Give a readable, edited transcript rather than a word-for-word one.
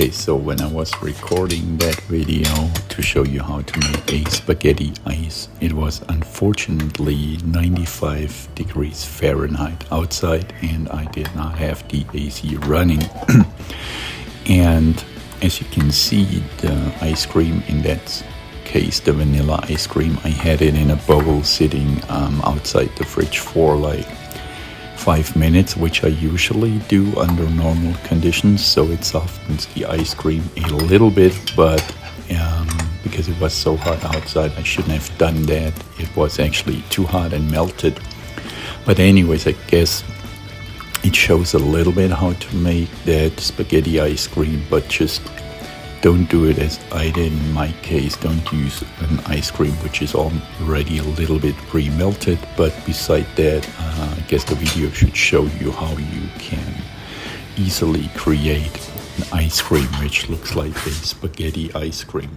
Okay, so when I was recording that video to show you how to make a spaghetti ice, it was unfortunately 95 degrees Fahrenheit outside and I did not have the AC running. And as you can see, the ice cream in that case, the vanilla ice cream, I had it in a bowl sitting outside the fridge for like 5 minutes, which I usually do under normal conditions, so it softens the ice cream a little bit, but because it was so hot outside, I shouldn't have done that. It was actually too hot and melted. But anyways, I guess it shows a little bit how to make that spaghetti ice cream, but just don't do it as I did in my case. Don't use an ice cream which is already a little bit pre-melted. But beside that, I guess the video should show you how you can easily create an ice cream which looks like a spaghetti ice cream.